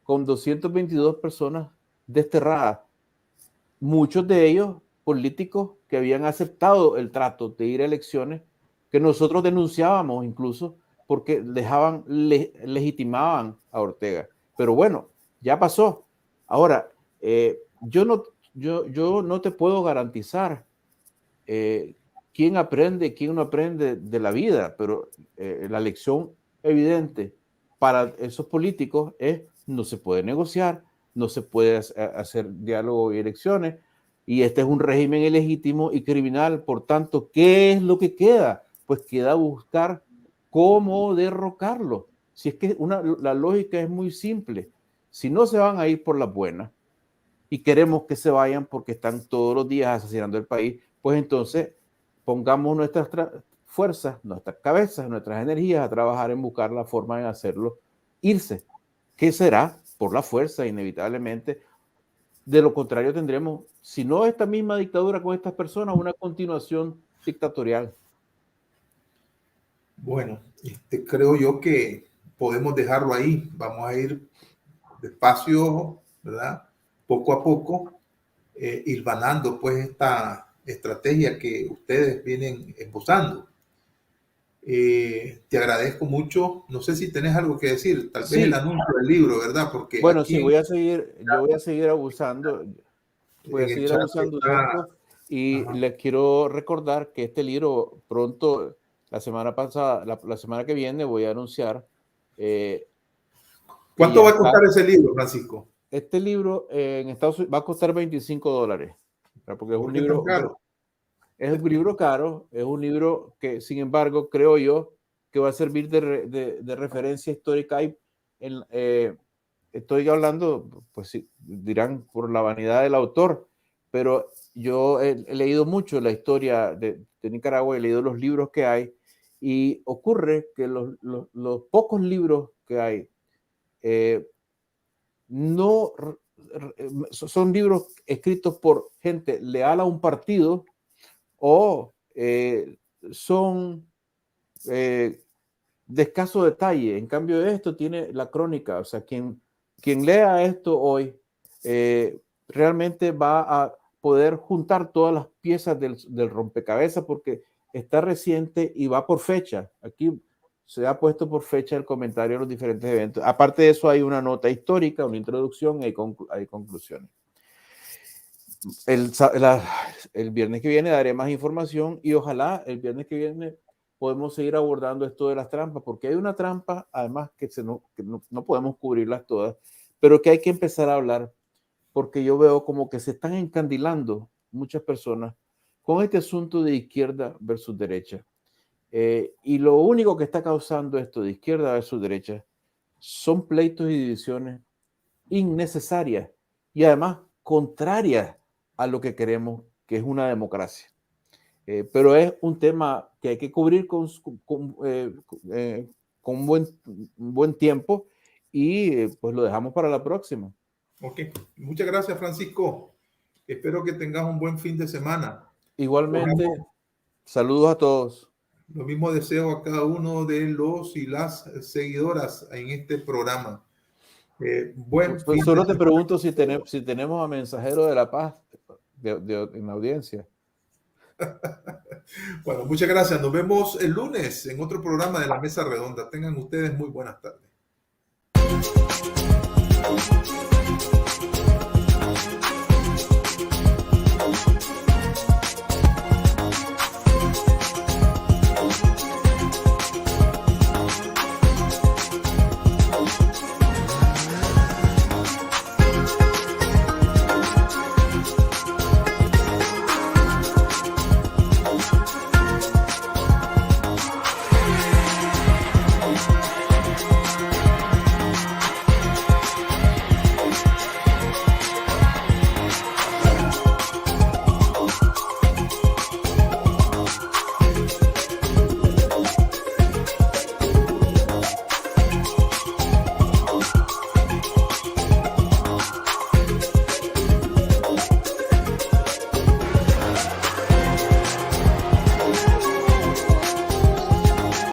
con 222 personas desterradas. Muchos de ellos políticos que habían aceptado el trato de ir a elecciones, que nosotros denunciábamos incluso porque legitimaban a Ortega. Pero bueno, ya pasó. Ahora, yo no te puedo garantizar quién aprende, quién no aprende de la vida, pero la lección evidente para esos políticos es no se puede negociar, no se puede hacer diálogo y elecciones, y este es un régimen ilegítimo y criminal. Por tanto, ¿qué es lo que queda? Pues queda buscar cómo derrocarlo. Si es que la lógica es muy simple. Si no se van a ir por las buenas y queremos que se vayan porque están todos los días asesinando el país, pues entonces pongamos nuestras fuerzas, nuestras cabezas, nuestras energías a trabajar en buscar la forma de hacerlo irse, que será por la fuerza inevitablemente. De lo contrario tendremos, si no esta misma dictadura con estas personas, una continuación dictatorial. Bueno, creo yo que podemos dejarlo ahí. Vamos a ir despacio, ¿verdad? Poco a poco, hilvanando pues esta estrategia que ustedes vienen esbozando. Te agradezco mucho. No sé si tenés algo que decir, tal vez el anuncio del libro, ¿verdad? Porque bueno, sí, yo voy a seguir abusando. Voy a seguir abusando de esto y les quiero recordar que este libro pronto, la semana pasada, la semana que viene voy a anunciar. ¿Cuánto va a costar ese libro, Francisco? Este libro en Estados Unidos va a costar $25, porque es un libro caro. Es un libro caro, es un libro que, sin embargo, creo yo que va a servir de referencia histórica. Estoy hablando, pues sí, dirán por la vanidad del autor, pero yo he leído mucho la historia de Nicaragua, he leído los libros que hay, y ocurre que los pocos libros que hay no son libros escritos por gente leal a un partido o son de escaso detalle. En cambio, esto tiene la crónica, o sea, quien lea esto hoy realmente va a poder juntar todas las piezas del rompecabezas porque está reciente y va por fecha. Aquí se ha puesto por fecha el comentario de los diferentes eventos. Aparte de eso, hay una nota histórica, una introducción y hay conclusiones. El viernes que viene daré más información y ojalá el viernes que viene podemos seguir abordando esto de las trampas, porque hay una trampa, además, que no podemos cubrirlas todas, pero que hay que empezar a hablar, porque yo veo como que se están encandilando muchas personas con este asunto de izquierda versus derecha. Y lo único que está causando esto de izquierda versus derecha son pleitos y divisiones innecesarias y además contrarias a lo que queremos, que es una democracia. Pero es un tema que hay que cubrir con un buen tiempo y pues lo dejamos para la próxima. Ok, muchas gracias, Francisco. Espero que tengas un buen fin de semana. Igualmente, saludos a todos. Lo mismo deseo a cada uno de los y las seguidoras en este programa. Buen fin Solo de te pregunto si tenemos a Mensajero de la Paz en la audiencia. Bueno, muchas gracias. Nos vemos el lunes en otro programa de la Mesa Redonda. Tengan ustedes muy buenas tardes.